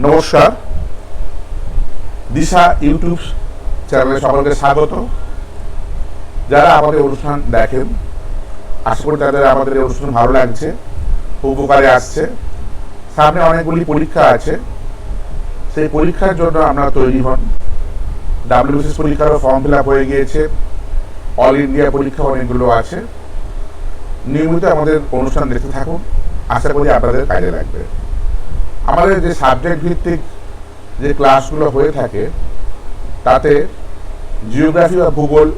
নমস্কার, দিশা ইউটিউব চ্যানেলে সকলকে স্বাগত। যারা আমাদের অনুষ্ঠান দেখেন, আশা করি তাদের আমাদের এই অনুষ্ঠান ভালো লাগছে, উপকারে আসছে। সামনে অনেকগুলি পরীক্ষা আছে, সেই পরীক্ষার জন্য আমরা তৈরি হন। WBCS পরীক্ষারও ফর্ম ফিল আপ হয়ে গিয়েছে, অল ইন্ডিয়া পরীক্ষা অনেকগুলো আছে। নিয়মিত আমাদের অনুষ্ঠান দেখতে থাকুন, আশা করি আপনাদের কাজে লাগবে। আমাদের যে সাবজেক্ট ভিত্তিক যে ক্লাসগুলো হয়ে থাকে, তাতে জিওগ্রাফি বা ভূগোল,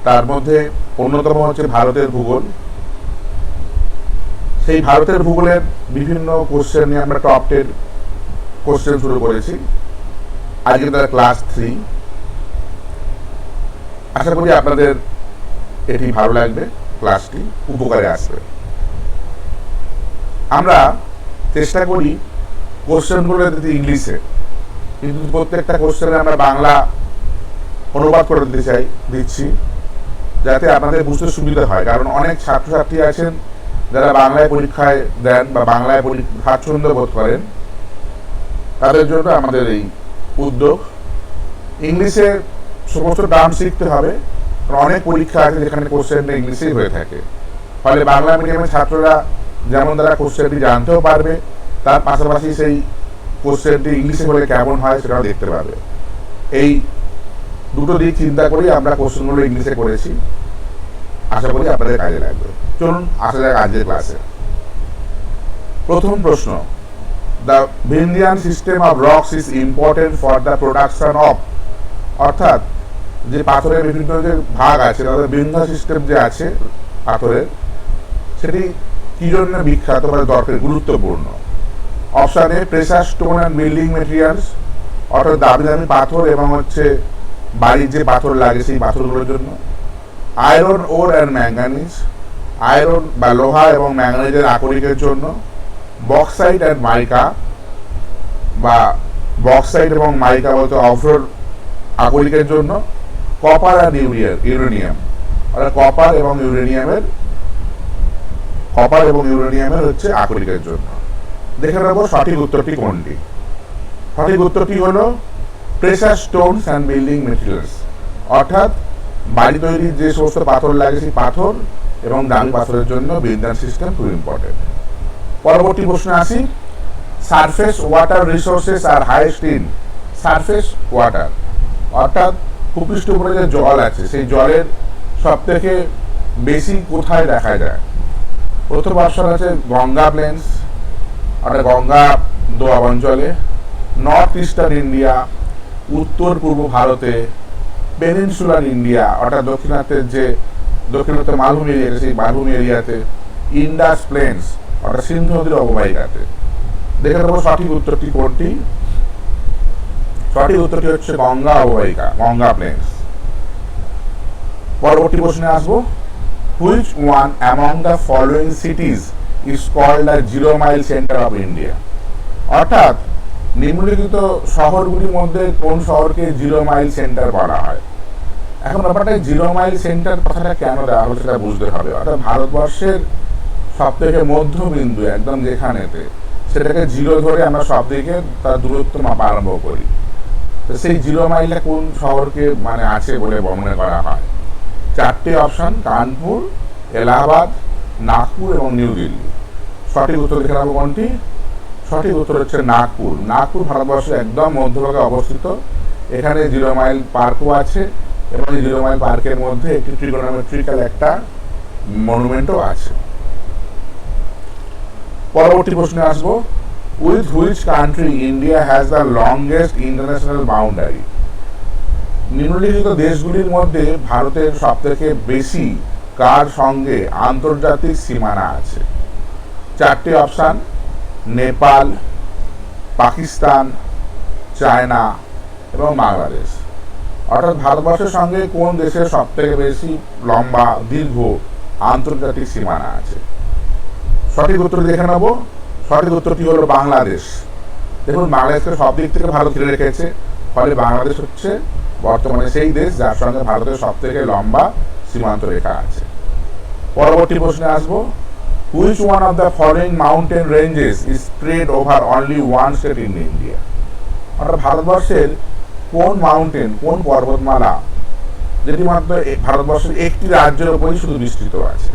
তার মধ্যে অন্যতম হচ্ছে ভারতের ভূগোল। সেই ভারতের ভূগোলের বিভিন্ন কোশ্চেন নিয়ে আমরা টপ 10 কোশ্চেন শুরু করেছি। আজকে তারা ক্লাস 3। আশা করি আপনাদের এটি ভালো লাগবে, ক্লাসটি উপকারে আসবে। আমরা চেষ্টা করি কোশ্চেনগুলো দিতে ইংলিশে, কিন্তু প্রত্যেকটা কোশ্চেনে আমরা বাংলা অনুবাদ করে দিচ্ছি, যাতে আপনাদের বুঝতে সুবিধা হয়। কারণ অনেক ছাত্রছাত্রী আছেন যারা বাংলায় পরীক্ষায় দেন বা বাংলায় স্বাচ্ছন্দ্য বোধ করেন, তাদের জন্য আমাদের এই উদ্যোগ। ইংলিশে সমস্ত টার্ম শিখতে হবে, কারণ অনেক পরীক্ষা আছে যেখানে কোশ্চেনটা ইংলিশেই হয়ে থাকে। ফলে বাংলা মিডিয়ামের ছাত্ররা যেমন তারা কোশ্চেনটি জানতেও পারবে, তার পাশাপাশি সেই কোশ্চেনটি ইংলিশে হলে কেমন হয় সেটাও দেখতে পাবে। এই দুটো দিক চিন্তা করি আমরা কোশ্চেনগুলো ইংলিশে করেছি। আশা করি আপনাদের কাজে লাগবে। চলুন আসা যাক আজকের ক্লাসে। প্রথম প্রশ্ন, the Vindhyan system of rocks is important for the production of, অর্থাৎ যে পাথরের বিভিন্ন যে ভাগ আছে, তাদের বিন্ধ্যা সিস্টেম যে আছে পাথরের, সেটি কি জন্য বিখ্যাত বা দরকার, গুরুত্বপূর্ণ? Option A, pressure stone and building materials, অর্থাৎ দামি দামি পাথর এবং হচ্ছে বাড়ির যে পাথর লাগে সেই পাথরগুলোর জন্য। Iron or and manganese, iron বা লোহা এবং ম্যাঙ্গানিজের আকরিকের জন্য। বক্সাইট অ্যান্ড মাইকা, বা বক্সাইট এবং মাইকা বলতে অফরোড আকরিকের জন্য। কপার অ্যান্ড ইউরেনিয়াম, অর্থাৎ কপার এবং ইউরেনিয়ামের হচ্ছে আকরিকের জন্য। দেখে নেব সঠিক উত্তরটি কোনটি। সঠিক উত্তরটি হলো pressure Stones and building materials, অর্থাৎ বাড়ি তৈরির যে সমস্ত পাথর লাগে সেই পাথর এবং দামি পাথরের জন্য বিন্ধ্যান সিস্টেম খুব ইম্পর্টেন্ট। পরবর্তী প্রশ্নে আসি। Surface water resources are highest in, surface water অর্থাৎ ভূপৃষ্ঠ উপরে যে জল আছে সেই জলের সব থেকে বেশি কোথায় দেখা যায়? প্রথম অপশন আছে গঙ্গা প্লেন্স, অর্থাৎ গঙ্গা দোয়াব অঞ্চলে। নর্থ ইস্টার্ন ইন্ডিয়া, উত্তর পূর্ব ভারতে। পেনিনসুলার ইন্ডিয়া, অর্থাৎ দক্ষিণাত্য মালভূমি এরিয়া, সেই মালভূমি এরিয়াতে। ইন্ডাস প্লেন্স, অর্থাৎ সিন্ধু নদীর অববাহিকাতে। দেখে নেব সঠিক উত্তরটি কোনটি। সঠিক উত্তরটি হচ্ছে গঙ্গা অববাহিকা, গঙ্গা প্লেন্স। পরবর্তী প্রশ্নে আসবো। Which one among the following cities is called the zero mile centre of India, অর্থাৎ নিম্নলিখিত শহরগুলির মধ্যে কোন শহরকে জিরো মাইল সেন্টার বলা হয়? এখন ব্যাপারটা জিরো মাইল সেন্টার কথাটা কেন দেওয়া হলো সেটা বুঝতে হবে। অর্থাৎ ভারতবর্ষের সব থেকে মধ্যবিন্দু একদম যেখানেতে, সেটাকে জিরো ধরে আমরা সব দিকে তার দূরত্ব মাপা আরম্ভ করি। তো সেই জিরো মাইলটা কোন শহরকে আছে বলে মনে করা হয়? 4টে অপশন: কানপুর, এলাহাবাদ, নাগপুর এবং নিউ দিল্লি। সঠিক উত্তর দেখে নেবো কোনটি। সঠিক উত্তর হচ্ছে নাগপুর। নাগপুর ভারতবর্ষের একদম মধ্যভাগে অবস্থিত। এখানে জিরো মাইল পার্কও আছে এবং এই জিরো মাইল পার্কের মধ্যে একটি ট্রিগোনোমেট্রিক্যাল একটা মনুমেন্টও আছে। পরবর্তী প্রশ্নে আসবো। With which country India has the longest international boundary, নিম্নলিখিত দেশগুলির মধ্যে ভারতের সব থেকে বেশি কার সঙ্গে আন্তর্জাতিক সীমানা আছে? 4টে অপশন: নেপাল, পাকিস্তান, চায়না এবং বাংলাদেশ। অর্থাৎ ভারতবর্ষের সঙ্গে কোন দেশের সব থেকে বেশি লম্বা দীর্ঘ আন্তর্জাতিক সীমানা আছে? সঠিক উত্তর দেখে নেব। সঠিক উত্তরটি হলো বাংলাদেশ। দেখুন, বাংলাদেশকে সব দিক থেকে ভারত ঘিরে রেখেছে, ফলে বাংলাদেশ হচ্ছে বর্তমানে সেই দেশ যার সঙ্গে ভারতের সব থেকে লম্বা সীমান্ত রেখা আছে। পরবর্তী প্রশ্নে আসবো। Which one of the following mountain ranges is spread over only one state in India? অর্থাৎ ভারতবর্ষের কোন মাউন্টেন, কোন পর্বতমালা যেটি মাত্র ভারতবর্ষের একটি রাজ্যের উপরই শুধু বিস্তৃত আছে?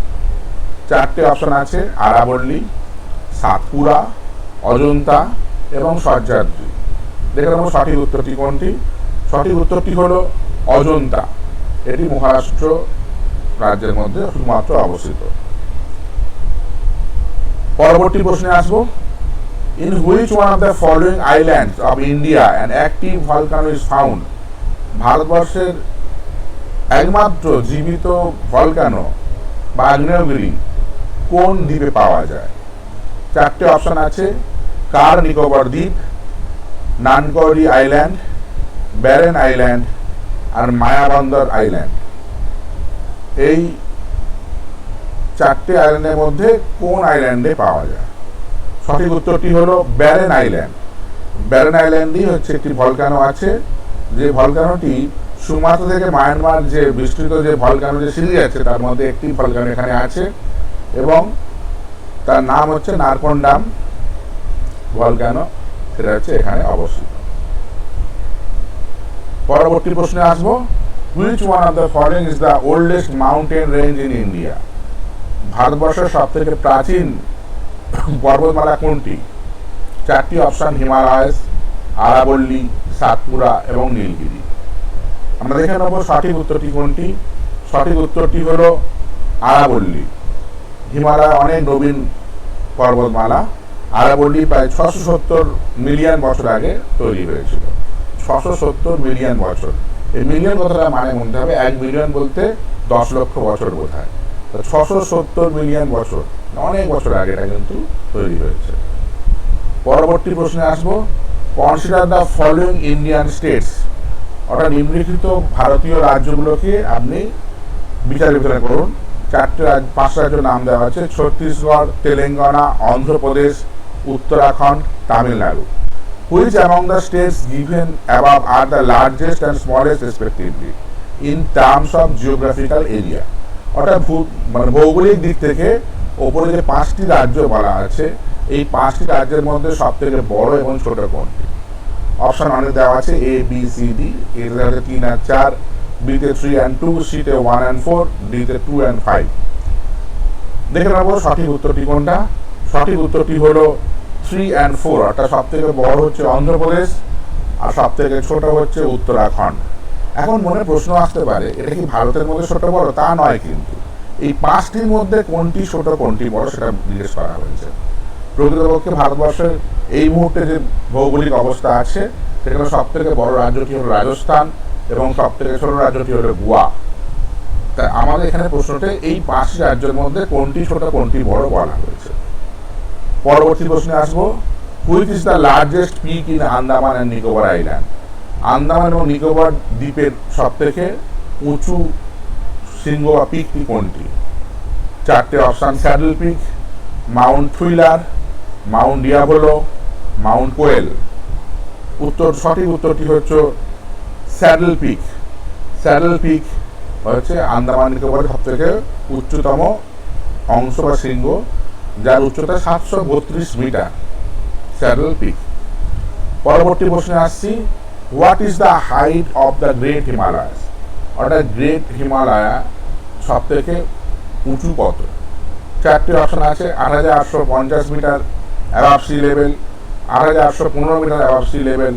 চারটে অপশন আছে: আরাবল্লী, সাতপুরা, অজন্তা এবং সহ্যাদ্রি। দেখে নেব সঠিক উত্তরটি কোনটি। সঠিক উত্তরটি হলো অজন্তা। এটি মহারাষ্ট্র রাজ্যের মধ্যে শুধুমাত্র অবস্থিত। পরবর্তী প্রশ্নে আসবো। In which one of the following islands of India an active volcano is found? ভারতবর্ষের একমাত্র জীবিত ভলকানো বা আগ্নেয়গিরি কোন দ্বীপে পাওয়া যায়? চারটে অপশন আছে: কার নিকোবর দ্বীপ, নানকৌরি আইল্যান্ড, ব্যারেন আইল্যান্ড আর মায়াবন্দর আইল্যান্ড। এই চারটে আইল্যান্ডের মধ্যে কোন আইল্যান্ডে পাওয়া যায়? সঠিক উত্তরটি হলো ব্যারেন আইল্যান্ড। ব্যারেন আইল্যান্ডই হচ্ছে একটি ভলকানো আছে, যে ভলকানোটি সুমাত্রা থেকে মায়ানমার যে বিস্তৃত যে ভলকানো যে সিরিজ আছে তার মধ্যে একটি ভলকানো এখানে আছে এবং তার নাম হচ্ছে নারকন্ডাম ভলকানো, সেটা হচ্ছে এখানে অবস্থিত। পরবর্তী প্রশ্নে আসবো। Which one of the following is the oldest mountain range in India? ভারতবর্ষের সব থেকে প্রাচীন পর্বতমালা কোনটি? চারটি অপশন: হিমালয়স, আরাবল্লী, সাতপুরা এবং নীলগিরি। আমরা দেখে নেব সঠিক উত্তরটি কোনটি। সঠিক উত্তরটি হলো আরাবল্লী। হিমালয় অনেক নবীন পর্বতমালা। আরাবল্লী প্রায় 670 মিলিয়ন বছর আগে তৈরি হয়েছিল। 670 মিলিয়ন বছর। এই মিলিয়ন কথাটা মানে মনে হবে 1 মিলিয়ন বলতে 10 লক্ষ বছর বোঝায়। 670 মিলিয়ন বছর, অনেক বছর আগে এটা কিন্তু তৈরি হয়েছে। পরবর্তী প্রশ্নে আসবো। Consider the following Indian states, অর্থাৎ নিম্নলিখিত ভারতীয় রাজ্যগুলোকে আপনি বিচার বিবেচনা করুন। পাঁচটা রাজ্যের নাম দেওয়া আছে: Chhattisgarh, Telangana, Andhra Pradesh, Uttarakhand, Tamil Nadu. Which among the states given above are the largest and smallest respectively in terms of geographical area? অর্থাৎ ভৌগোলিক দিক থেকে ওপরে যে 5টি রাজ্য বলা আছে, এই 5টি রাজ্যের মধ্যে সব থেকে বড় এবং ছোট কোনটি? অপশন অনেক দেওয়া আছে: এ, বি, সি, ডি। এতে আছে 3 আর 4, বিতে 3 and 2, সিতে 1 and 4, ডিতে 2 and 5। দেখে নেব সঠিক উত্তরটি কোনটা। সঠিক উত্তরটি হলো 3 and 4, অর্থাৎ সব থেকে বড় হচ্ছে অন্ধ্রপ্রদেশ আর সব থেকে ছোট হচ্ছে উত্তরাখণ্ড। এখন মনে প্রশ্ন আসতে পারে, এটা কি ভারতের মধ্যে ছোট বড়? তা নয়, কিন্তু এই 5টির মধ্যে কোনটি ছোট কোনটি বড় সেটা জিজ্ঞেস করা হয়েছে। প্রকৃতপক্ষে ভারতবর্ষের এই মুহূর্তে যে ভৌগোলিক অবস্থা আছে সেখানে সব থেকে বড় রাজ্যটি হলো রাজস্থান এবং সব থেকে ছোট রাজ্যটি হলো গোয়া। তাই আমাদের এখানে প্রশ্নটা এই 5টি রাজ্যের মধ্যে কোনটি ছোট কোনটি বড় বলা হয়েছে। পরবর্তী প্রশ্নে আসবো। Which is the largest peak in Andaman and Nicobar island? Andaman এবং নিকোবর দ্বীপের সব থেকে উঁচু শৃঙ্গ বা পিকটি কোনটি? চারটে option: Saddle Peak, Mount Thuillier, Mount Diavolo, Mount Koel. সঠিক উত্তরটি হচ্ছে স্যাডেল পিক। স্যাডেল পিক হচ্ছে আন্দামান নিকোবরের সব থেকে উচ্চতম অংশ বা শৃঙ্গ, যার উচ্চতা 732 মিটার, স্যাডেল পিক। পরবর্তী প্রশ্নে আসছি। What is the height of the great Himalayas? অর্থাৎ গ্রেট হিমালয়া সব থেকে উঁচু কত? চারটি অপশন আছে: 8850 metre above sea level, 8815 metre above sea level,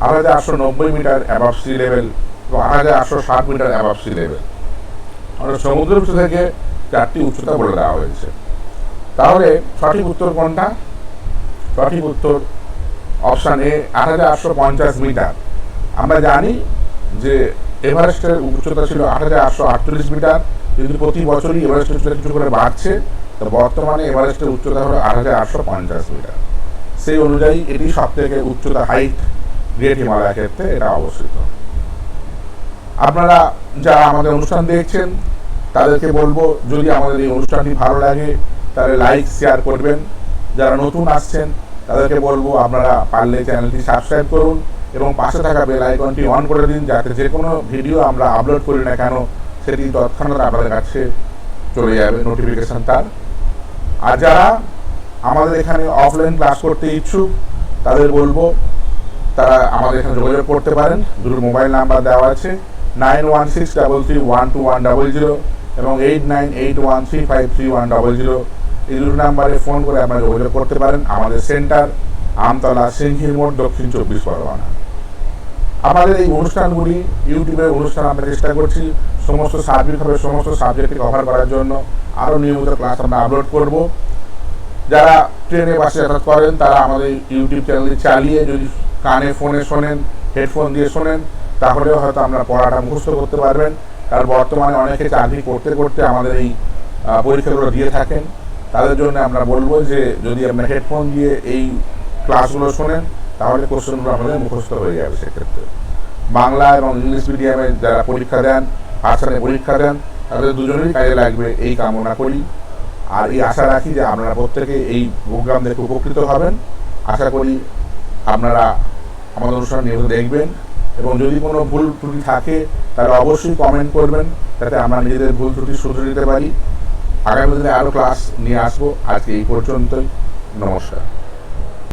8890 metre above sea level এবং 8860 মিটার অ্যাবাভ সি লেভেল। অর্থাৎ সমুদ্রপৃষ্ঠ থেকে 4টি উচ্চতা বলে দেওয়া হয়েছে। তাহলে সঠিক উত্তর কোনটা? সঠিক উত্তর অপশন এ, 8850 মিটার। আমরা জানি যে এভারেস্টের উচ্চতা ছিল 8848 মিটার, কিন্তু প্রতি বছরই এভারেস্টের উচ্চতা কিছু করে বাড়ছে। তো বর্তমানে এভারেস্টের উচ্চতা হলো 8850 মিটার। সেই অনুযায়ী এটি সব থেকে উচ্চতা হাইট গ্রেট হিমালয়ের ক্ষেত্রে এটা অবস্থিত। আপনারা যারা আমাদের অনুষ্ঠান দেখছেন তাদেরকে বলবো, যদি আমাদের এই অনুষ্ঠানটি ভালো লাগে তাহলে লাইক শেয়ার করবেন। যারা নতুন আসছেন তাদেরকে বলবো আপনারা পারলে চ্যানেলটি সাবস্ক্রাইব করুন এবং পাশে থাকা বেল আইকনটি অন করে দিন, যাতে যে কোনো ভিডিও আমরা আপলোড করি না কেন সেটি তৎক্ষণাৎ আপনাদের কাছে চলে যাবে নোটিফিকেশন তার। আর যারা আমাদের এখানে অফলাইন ক্লাস করতে ইচ্ছুক তাদের বলবো তারা আমাদের এখানে যোগাযোগ করতে পারেন। দুটো মোবাইল নাম্বার দেওয়া আছে, 9163312100 এবং 8981353100। এই দুটো নাম্বারে ফোন করে আপনারা যোগাযোগ করতে পারেন। আমাদের সেন্টার আমতলা, সিংহিরমোড়, দক্ষিণ 24 পরগনা। আমাদের এই অনুষ্ঠানগুলি ইউটিউবের অনুষ্ঠান আমরা চেষ্টা করছি সমস্ত সার্বিকভাবে সমস্ত সাবজেক্টকে কভার করার জন্য। আরও নিয়মিত ক্লাস আমরা আপলোড করব। যারা ট্রেনে বাসে যাতায়াত করেন তারা আমাদের ইউটিউব চ্যানেলটি চালিয়ে যদি কানে ফোনে শোনেন, হেডফোন দিয়ে শোনেন, তাহলেও হয়তো আমরা পড়াটা মুখস্থ করতে পারবেন। কারণ বর্তমানে অনেকে চাকরি করতে করতে আমাদের এই পরীক্ষাগুলো দিয়ে থাকেন। তাদের জন্য আমরা বলবো যে যদি আপনার হেডফোন দিয়ে এই ক্লাসগুলো শোনেন তাহলে কোশ্চেনগুলো আমাদের মুখস্থ হয়ে যাবে। সেক্ষেত্রে বাংলা এবং ইংলিশ মিডিয়ামে যারা পরীক্ষা দেন, ভার্সনে পরীক্ষা দেন, তাদের দুজনেরই কাজে লাগবে এই কামনা করি। আর এই আশা রাখি যে আপনারা প্রত্যেকে এই প্রোগ্রাম দেখে উপকৃত হবেন। আশা করি আপনারা আমাদের অনুষ্ঠান নিয়মিত দেখবেন এবং যদি কোনো ভুল ত্রুটি থাকে তাহলে অবশ্যই কমেন্ট করবেন, যাতে আমরা নিজেদের ভুল ত্রুটি শুধরে নিতে পারি। আগামী দিনে আরও ক্লাস নিয়ে আসবো। আজকে এই পর্যন্তই। নমস্কার।